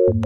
And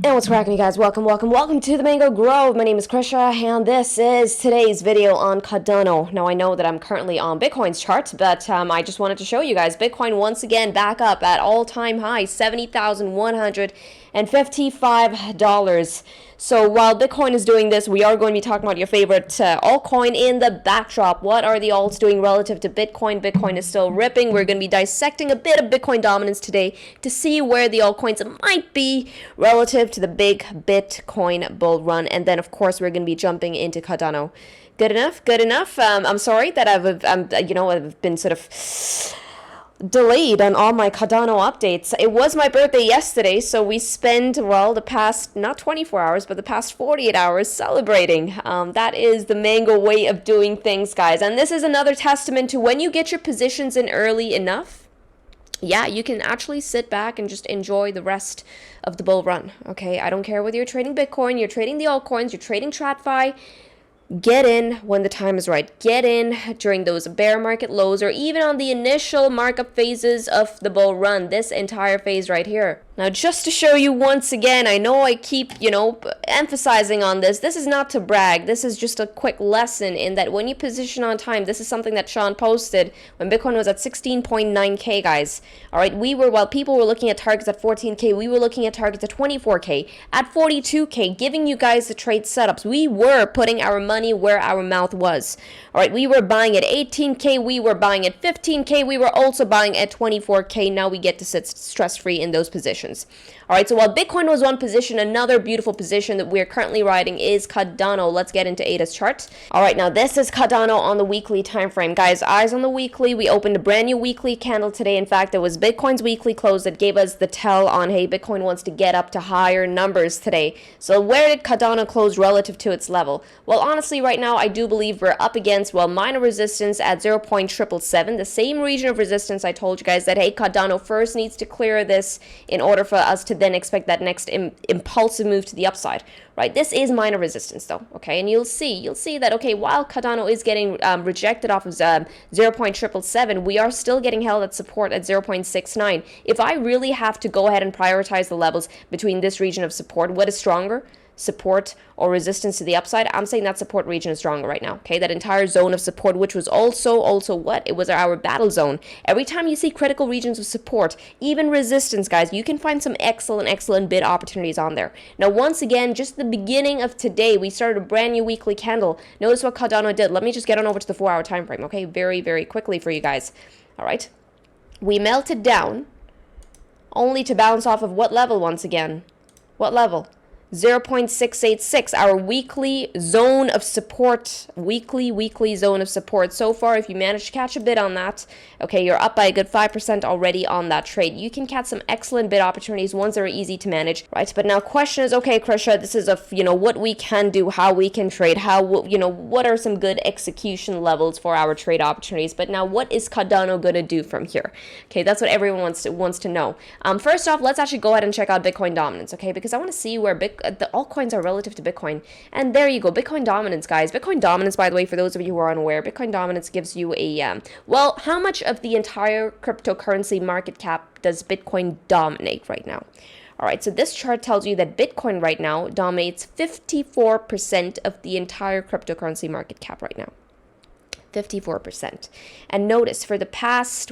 what's cracking, you guys? Welcome to the Mango Grove. My name is Krisha, and this is today's video on Cardano. Now, I know that I'm currently on Bitcoin's chart, but I just wanted to show you guys Bitcoin once again back up at all-time high, $70,155. So while Bitcoin is doing this, we are going to be talking about your favorite altcoin in the backdrop. What are the alts doing relative to Bitcoin? Bitcoin is still ripping. We're going to be dissecting a bit of Bitcoin dominance today to see where the altcoins might be relative to the big Bitcoin bull run. And then, of course, we're going to be jumping into Cardano. Good enough? Good enough? I'm sorry that I've been sort of delayed on all my Cardano updates. It was my birthday yesterday, so we spent, well, the past, not 24 hours, but the past 48 hours celebrating. That is the Mango way of doing things, guys. And this is another testament to when you get your positions in early enough, yeah, you can actually sit back and just enjoy the rest of the bull run, okay? I don't care whether you're trading Bitcoin, you're trading the altcoins, you're trading TradFi. Get in when the time is right. Get in during those bear market lows or even on the initial markup phases of the bull run, this entire phase right here. Now, just to show you once again, I know I keep, emphasizing on this. This is not to brag. This is just a quick lesson in that when you position on time, this is something that Sean posted when Bitcoin was at 16.9K, guys. All right, while people were looking at targets at 14K, we were looking at targets at 24K, at 42K, giving you guys the trade setups. We were putting our money where our mouth was. All right, we were buying at 18K, we were buying at 15K, we were also buying at 24K. Now we get to sit stress-free in those positions. All right, so while Bitcoin was one position, another beautiful position that we're currently riding is Cardano. Let's get into ADA's chart. All right, now this is Cardano on the weekly time frame. Guys, eyes on the weekly. We opened a brand new weekly candle today. In fact, it was Bitcoin's weekly close that gave us the tell on, hey, Bitcoin wants to get up to higher numbers today. So where did Cardano close relative to its level? Well, honestly, right now, I do believe we're up against, minor resistance at 0.777, the same region of resistance I told you guys that, hey, Cardano first needs to clear this in order for us to then expect that next impulsive move to the upside, right? This is minor resistance though, okay? And you'll see that, okay, while Cardano is getting rejected off of 0.777, we are still getting held at support at 0.69. If I really have to go ahead and prioritize the levels between this region of support, what is stronger? Support or resistance to the upside? I'm saying that support region is stronger right now, okay? That entire zone of support, which was also what? It was our battle zone. Every time you see critical regions of support, even resistance, guys, you can find some excellent bid opportunities on there. Now, once again, just the beginning of today, we started a brand new weekly candle. Notice what Cardano did. Let me just get on over to the 4-hour time frame, okay? Very quickly for you guys. All right. We melted down only to bounce off of what level once again? What level? 0.686, our weekly zone of support, weekly zone of support. So far, if you manage to catch a bid on that, okay, you're up by a good 5% already on that trade. You can catch some excellent bid opportunities, ones that are easy to manage, right? But now question is, okay, Krisha, this is what we can do, how we can trade, what are some good execution levels for our trade opportunities. But now what is Cardano going to do from here? Okay, that's what everyone wants to know. First off, let's actually go ahead and check out Bitcoin dominance, okay? Because I want to see where the altcoins are relative to Bitcoin. And there you go, Bitcoin dominance, guys. Bitcoin dominance, by the way, for those of you who are unaware, Bitcoin dominance gives you a, how much of the entire cryptocurrency market cap does Bitcoin dominate right now? All right, so this chart tells you that Bitcoin right now dominates 54% of the entire cryptocurrency market cap right now. 54%. And notice for the past,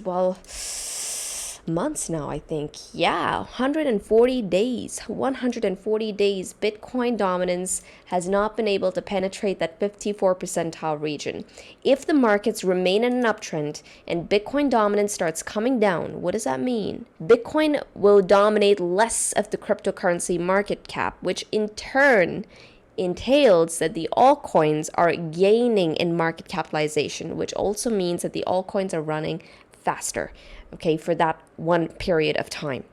months now, I think. Yeah, 140 days. Bitcoin dominance has not been able to penetrate that 54 percentile region. If the markets remain in an uptrend and Bitcoin dominance starts coming down, what does that mean? Bitcoin will dominate less of the cryptocurrency market cap, which in turn entails that the altcoins are gaining in market capitalization, which also means that the altcoins are running faster, okay, for that one period of time.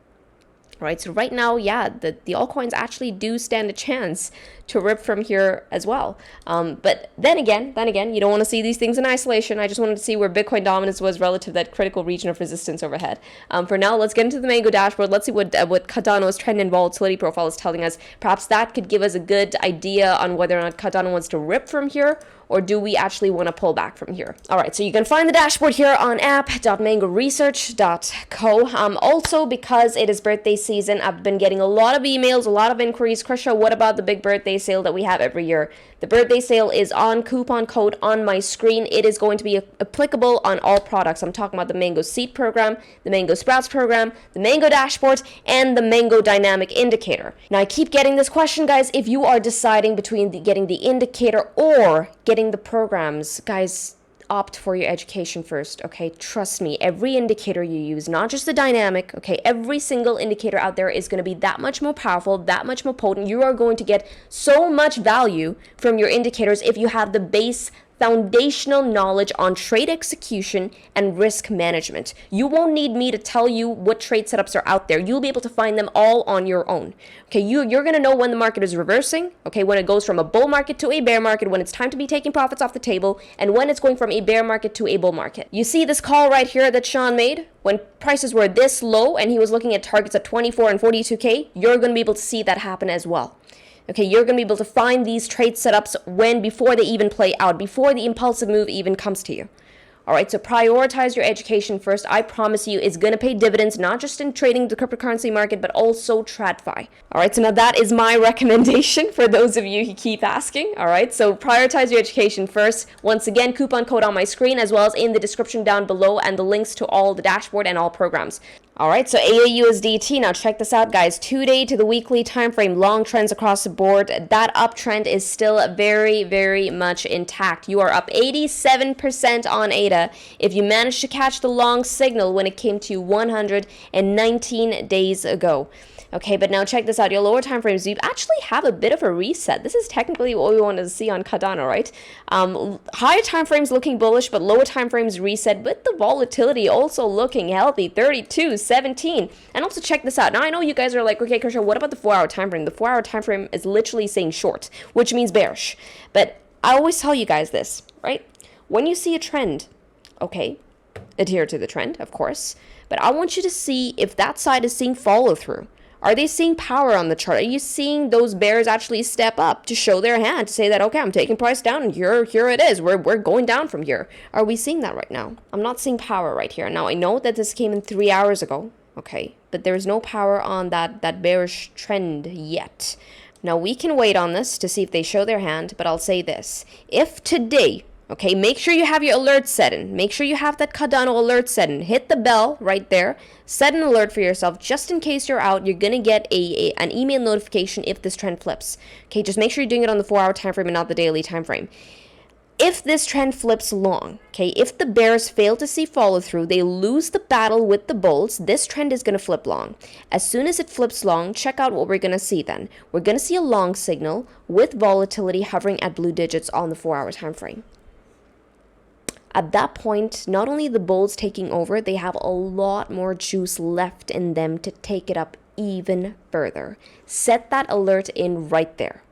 Right, so right now, yeah, the altcoins actually do stand a chance to rip from here as well. But then again, you don't want to see these things in isolation. I just wanted to see where Bitcoin dominance was relative to that critical region of resistance overhead. For now, let's get into the Mango dashboard. Let's see what Cardano's trend and volatility profile is telling us. Perhaps that could give us a good idea on whether or not Cardano wants to rip from here or do we actually want to pull back from here? All right, so you can find the dashboard here on app.mangoresearch.co. Also, because it is birthday season, I've been getting a lot of emails, a lot of inquiries. Krisha, what about the big birthday sale that we have every year? The birthday sale is on coupon code on my screen. It is going to be applicable on all products. I'm talking about the Mango Seed Program, the Mango Sprouts Program, the Mango Dashboard, and the Mango Dynamic Indicator. Now, I keep getting this question, guys. If you are deciding between getting the indicator or getting the programs, guys, opt for your education first, okay? Trust me, every indicator you use, not just the dynamic, okay? Every single indicator out there is going to be that much more powerful, that much more potent. You are going to get so much value from your indicators if you have the base foundational knowledge on trade execution and risk management. You won't need me to tell you what trade setups are out there. You'll be able to find them all on your own. Okay, you're going to know when the market is reversing, okay, when it goes from a bull market to a bear market, when it's time to be taking profits off the table, and when it's going from a bear market to a bull market. You see this call right here that Sean made? When prices were this low and he was looking at targets at 24 and 42K, you're going to be able to see that happen as well. Okay, you're going to be able to find these trade setups before they even play out, before the impulsive move even comes to you. All right, so prioritize your education first. I promise you it's going to pay dividends, not just in trading the cryptocurrency market, but also TradFi. All right, so now that is my recommendation for those of you who keep asking. All right, so prioritize your education first. Once again, coupon code on my screen, as well as in the description down below, and the links to all the dashboard and all programs. All right, so AUSDT, now check this out, guys. 2-day to the weekly time frame, long trends across the board. That uptrend is still very, very much intact. You are up 87% on ADA if you managed to catch the long signal when it came to 119 days ago. Okay, but now check this out. Your lower time frames, you actually have a bit of a reset. This is technically what we wanted to see on Cardano, right? Higher time frames looking bullish, but lower time frames reset with the volatility also looking healthy, 32, 17. And also check this out. Now I know you guys are like, okay, Krisha, what about the 4-hour time frame? The 4-hour time frame is literally saying short, which means bearish. But I always tell you guys this, right? When you see a trend, okay, adhere to the trend, of course, but I want you to see if that side is seeing follow through. Are they seeing power on the chart? Are you seeing those bears actually step up to show their hand, to say that, okay, I'm taking price down, and here it is. We're going down from here. Are we seeing that right now? I'm not seeing power right here. Now, I know that this came in 3 hours ago, okay, but there's no power on that bearish trend yet. Now, we can wait on this to see if they show their hand, but I'll say this. If today, okay, make sure you have your alert set in. Make sure you have that Cardano alert set in. Hit the bell right there. Set an alert for yourself just in case you're out. You're going to get an email notification if this trend flips. Okay, just make sure you're doing it on the 4-hour time frame and not the daily time frame. If this trend flips long, okay, if the bears fail to see follow through, they lose the battle with the bulls, this trend is going to flip long. As soon as it flips long, check out what we're going to see then. We're going to see a long signal with volatility hovering at blue digits on the 4-hour time frame. At that point, not only the bulls taking over, they have a lot more juice left in them to take it up even further. Set that alert in right there.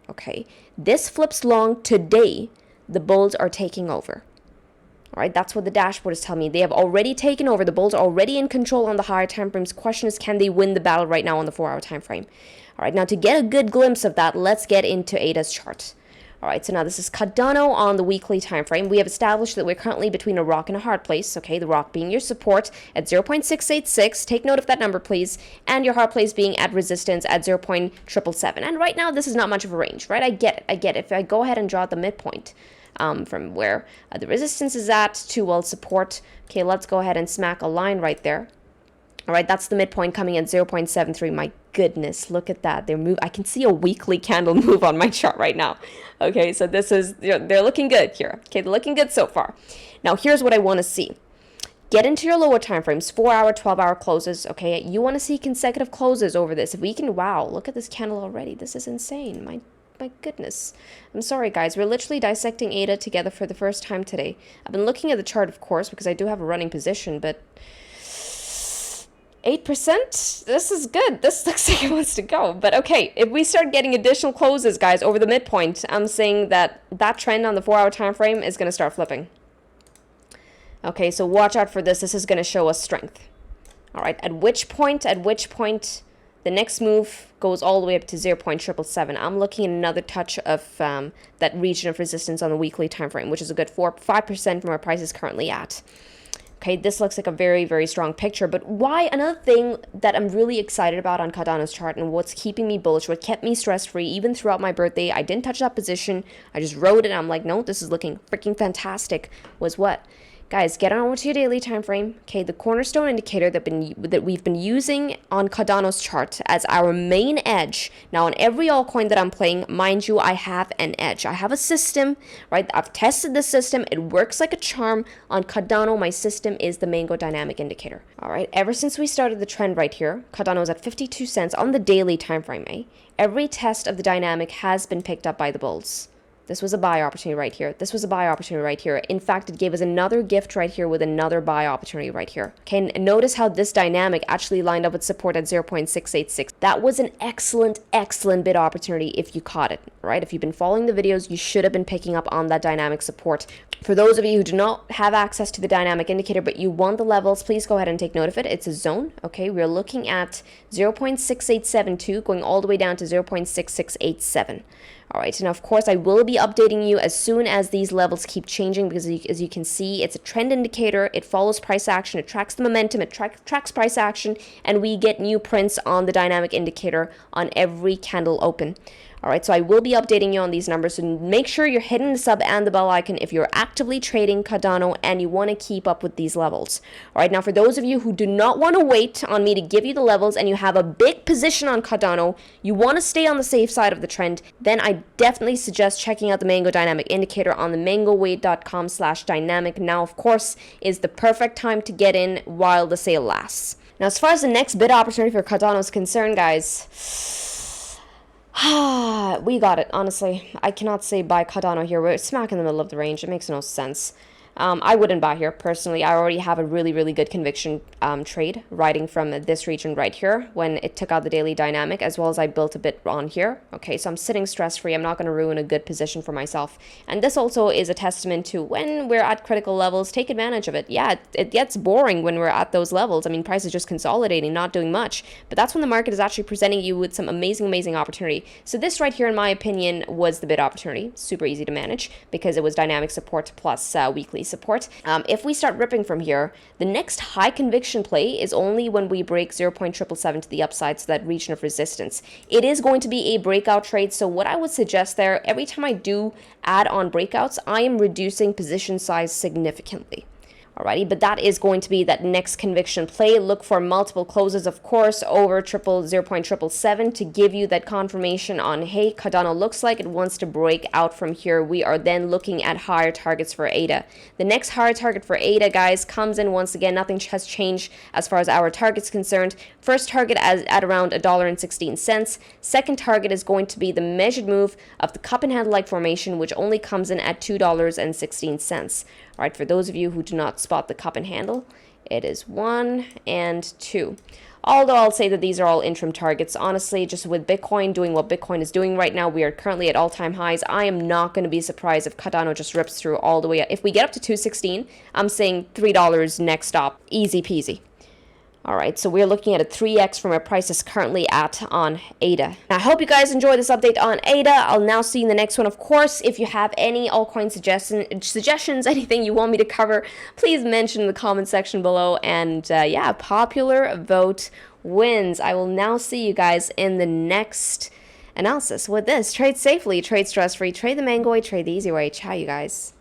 Okay, this flips long today, the bulls are taking over. All right, that's what the dashboard is telling me. They have already taken over. The bulls are already in control on the higher time frames. Question is, can they win the battle right now on the 4-hour time frame? All right, now to get a good glimpse of that, let's get into ADA's chart. All right, so now this is Cardano on the weekly time frame. We have established that we're currently between a rock and a hard place, okay, the rock being your support at 0.686. Take note of that number, please, and your hard place being at resistance at 0.777. And right now, this is not much of a range, right? I get it. If I go ahead and draw the midpoint from where the resistance is at to, well, support, okay, let's go ahead and smack a line right there. All right, that's the midpoint coming at 0.73. My goodness, look at that. I can see a weekly candle move on my chart right now. Okay, so this is, they're looking good here. Okay, they're looking good so far. Now, here's what I want to see. Get into your lower time frames, 4-hour, 12-hour closes, okay? You want to see consecutive closes over this. If we can, wow, look at this candle already. This is insane. My goodness. I'm sorry, guys. We're literally dissecting ADA together for the first time today. I've been looking at the chart, of course, because I do have a running position, but 8%? This is good. This looks like it wants to go. But okay, if we start getting additional closes, guys, over the midpoint, I'm saying that trend on the 4-hour time frame is going to start flipping. Okay, so watch out for this. This is going to show us strength. All right, at which point The next move goes all the way up to 0.777. I'm looking at another touch of that region of resistance on the weekly time frame, which is a good 5% from where price is currently at. Okay, this looks like a very, very strong picture. But why? Another thing that I'm really excited about on Cardano's chart and what's keeping me bullish, what kept me stress-free even throughout my birthday, I didn't touch that position. I just rode it. I'm like, no, this is looking freaking fantastic. Was what? Guys, get on over to your daily time frame. Okay, the cornerstone indicator that we've been using on Cardano's chart as our main edge. Now, on every altcoin that I'm playing, mind you, I have an edge. I have a system, right? I've tested the system. It works like a charm. On Cardano, my system is the Mango dynamic indicator. All right, ever since we started the trend right here, Cardano is at 52 cents on the daily time frame. Every test of the dynamic has been picked up by the bulls. This was a buy opportunity right here. This was a buy opportunity right here. In fact, it gave us another gift right here with another buy opportunity right here. Okay, and notice how this dynamic actually lined up with support at 0.686. That was an excellent, excellent bid opportunity if you caught it, right? If you've been following the videos, you should have been picking up on that dynamic support. For those of you who do not have access to the dynamic indicator, but you want the levels, please go ahead and take note of it. It's a zone, okay? We're looking at 0.6872 going all the way down to 0.6687. All right, now of course I will be updating you as soon as these levels keep changing because as you can see, it's a trend indicator. It follows price action, it tracks the momentum, it tracks price action, and we get new prints on the dynamic indicator on every candle open. All right, so I will be updating you on these numbers, so make sure you're hitting the sub and the bell icon if you're actively trading Cardano and you want to keep up with these levels. All right, now for those of you who do not want to wait on me to give you the levels and you have a big position on Cardano, you want to stay on the safe side of the trend, then I definitely suggest checking out the Mango Dynamic Indicator on the mangoway.com/dynamic. Now, of course, is the perfect time to get in while the sale lasts. Now, as far as the next bid opportunity for Cardano is concerned, guys, we got it, honestly. I cannot say buy Cardano here. We're smack in the middle of the range. It makes no sense. I wouldn't buy here, personally. I already have a really, really good conviction trade riding from this region right here when it took out the daily dynamic, as well as I built a bit on here. Okay, so I'm sitting stress-free. I'm not going to ruin a good position for myself. And this also is a testament to when we're at critical levels, take advantage of it. Yeah, it gets boring when we're at those levels. I mean, price is just consolidating, not doing much. But that's when the market is actually presenting you with some amazing, amazing opportunity. So this right here, in my opinion, was the bid opportunity. Super easy to manage because it was dynamic support plus weekly support. If we start ripping from here, the next high conviction play is only when we break 0.777 to the upside, so that region of resistance. It is going to be a breakout trade, so what I would suggest there, every time I do add on breakouts, I am reducing position size significantly. Alrighty, but that is going to be that next conviction play. Look for multiple closes, of course, over 0.777 to give you that confirmation on, hey, Cardano looks like it wants to break out from here. We are then looking at higher targets for ADA. The next higher target for ADA, guys, comes in once again. Nothing has changed as far as our target's concerned. First target at around $1.16. Second target is going to be the measured move of the cup and handle-like formation, which only comes in at $2.16. All right, for those of you who do not spot the cup and handle, it is 1 and 2. Although I'll say that these are all interim targets. Honestly, just with Bitcoin doing what Bitcoin is doing right now, we are currently at all-time highs. I am not going to be surprised if Cardano just rips through all the way up. If we get up to 216, I'm saying $3 next stop. Easy peasy. All right, so we're looking at a 3x from where price is currently at on ADA. I hope you guys enjoyed this update on ADA. I'll now see you in the next one. Of course, if you have any altcoin suggestions, anything you want me to cover, please mention in the comment section below. And yeah, popular vote wins. I will now see you guys in the next analysis with this. Trade safely, trade stress-free, trade the mango way, trade the easy way. Ciao, you guys.